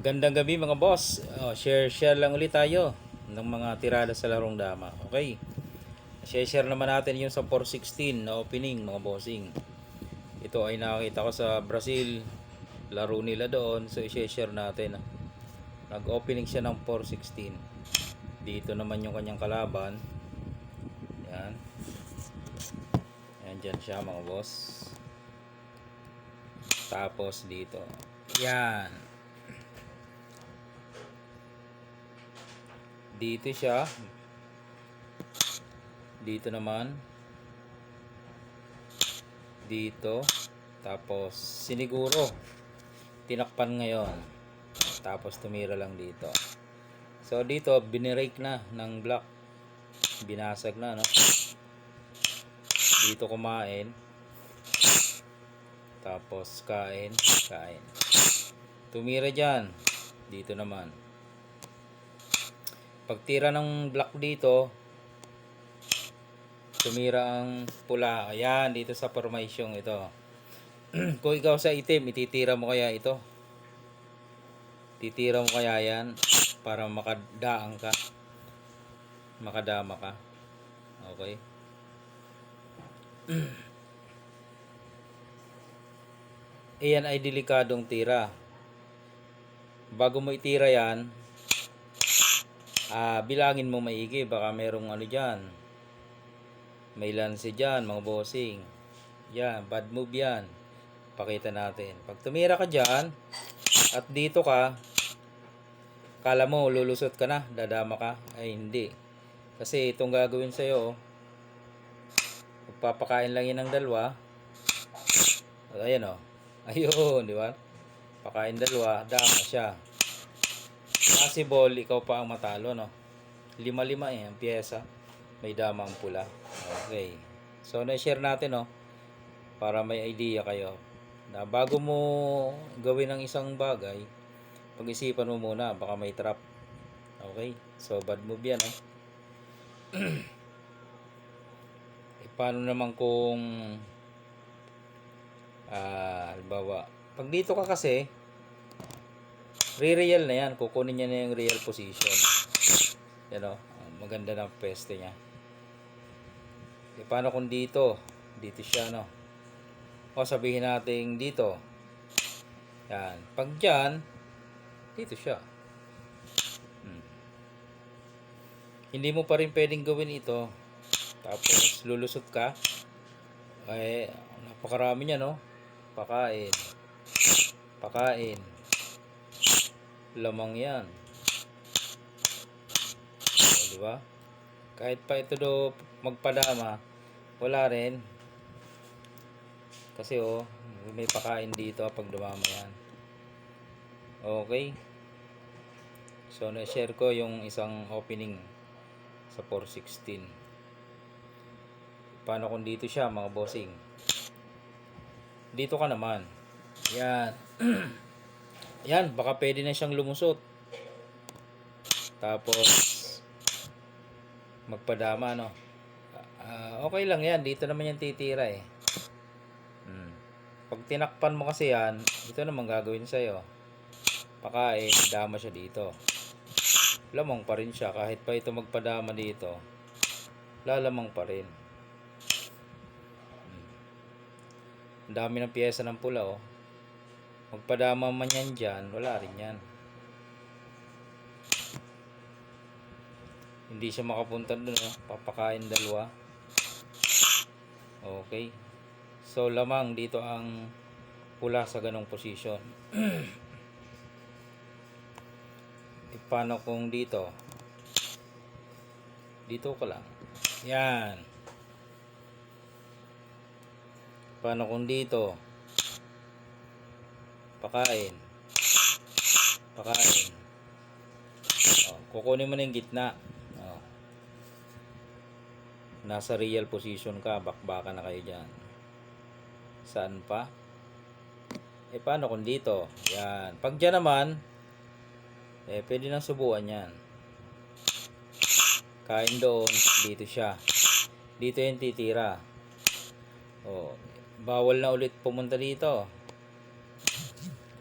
Magandang gabi mga boss. Share lang ulit tayo ng mga tirada sa larong dama. Okay. Share naman natin yung sa 416 na opening mga bossing. Ito ay nakita ko sa Brazil. Laro nila doon. So i-share natin. Nag-opening siya ng 416. Dito naman yung kanyang kalaban. Yan. Yan dyan siya mga boss. Tapos dito. Yan. Dito siya. Dito naman. Dito. Tapos siniguro. Tinakpan ngayon. Tapos tumira lang dito. So dito binirake na ng black. Binasag na, no? Dito kumain. Tapos kain. Tumira dyan. Dito naman. Pagtira ng black dito, tumira ang pula. Ayan, dito sa formasyong ito. Kung ikaw sa itim, ititira mo kaya ito? Titira mo kaya yan para makadaan ka? Makadama ka? Okay. Iyan ay delikadong tira. Bago mo itira yan, bilangin mo maigi, baka merong ano dyan, may lance dyan mga bossing. Yan, bad move yan. Pakita natin. Pag tumira ka dyan at dito ka, kala mo lulusot ka na, dadama ka. Ay hindi, kasi itong gagawin sa'yo, magpapakain lang yun ng dalawa. Ayan o, ayun, di ba? Pakain dalawa, dama siya. Possible ikaw pa ang matalo, no? 5-5 ang pyesa. May damang pula. Okay. So na-share natin, no? Para may idea kayo. Na bago mo gawin ang isang bagay, pag-isipan mo muna, baka may trap. Okay? So bad move yan, no? Paano naman kung halimbawa, pag dito ka kasi, re-real na yan, kukunin niya na yung real position. Yan o, maganda ng peste niya. E paano kung dito siya, no? O sabihin natin dito. Yan, pag dyan, dito siya. Hindi mo pa rin pwedeng gawin ito. Tapos lulusot ka. Ay, napakarami niya, no? Pakain. Lamang yan. O, diba? Kahit pa ito do magpadama, wala rin. Kasi may pakain dito pag dumama yan. Okay. So na-share ko yung isang opening sa 416. Paano kung dito siya mga bossing? Dito ka naman. Yan. Yan, baka pwede na siyang lumusot. Tapos magpadama, no? Okay lang yan. Dito naman yan titira eh. Pag tinakpan mo kasi yan, ito naman gagawin sa'yo. Pakain, dama siya dito. Lamang pa rin siya. Kahit pa ito magpadama dito, lalamang pa rin. Ang dami ng pyesa ng pula, oh. Magpadama man yan dyan, wala rin yan. Hindi siya makapunta dun, oh. Papakain dalawa. Okay. So lamang dito ang pula sa ganong posisyon. Paano kung dito? Dito ka lang. Yan. Paano kung dito? Pakain. Kukunin mo na yung gitna. Nasa real position ka, bakbakan na kayo dyan. Saan pa? Paano kung dito? Yan. Pag dyan naman, pwede nang subuan yan. Kain doon, dito siya. Dito yung titira. Bawal na ulit pumunta dito.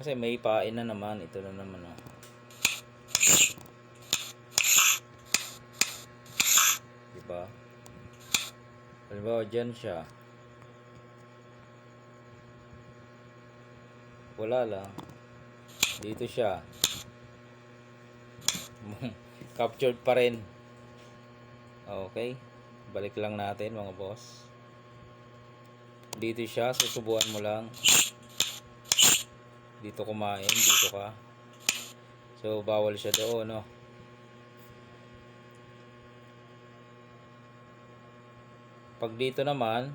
Kasi may pain na naman. Ito na naman, oh. Diba? Halimbawa, dyan siya. Wala lang. Dito siya. Captured pa rin. Okay. Balik lang natin, mga boss. Dito siya. Susubuan mo lang. Dito kumain. Dito ka. So, bawal siya doon, no? Pag dito naman,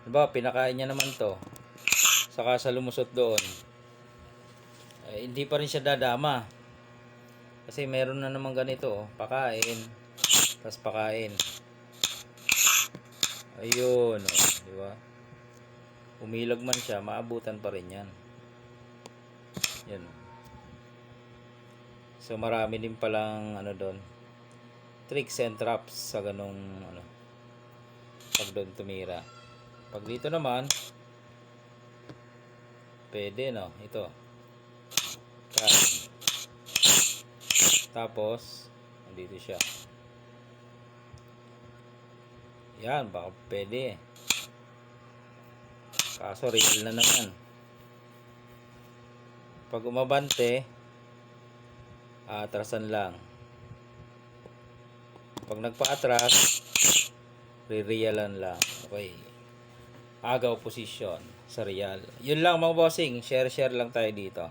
diba, pinakain niya naman to. Saka sa lumusot doon. Hindi pa rin siya dadama. Kasi meron na naman ganito, oh. Pakain. Tapos pakain. Ayun, oh. Diba? Umilag man siya, maabutan pa rin yan. Yan. So marami din palang ano doon, tricks and traps sa ganong ano, pag doon tumira. Pag dito naman, pwede, no? Ito. Kain. Tapos, dito siya. Yan, baka pwede. Kaso real na naman. Pag umabante, atrasan lang. Pag nagpa-atras, re-realan lang. Okay. Agaw position sa real. Yun lang, mga bossing. Share lang tayo dito.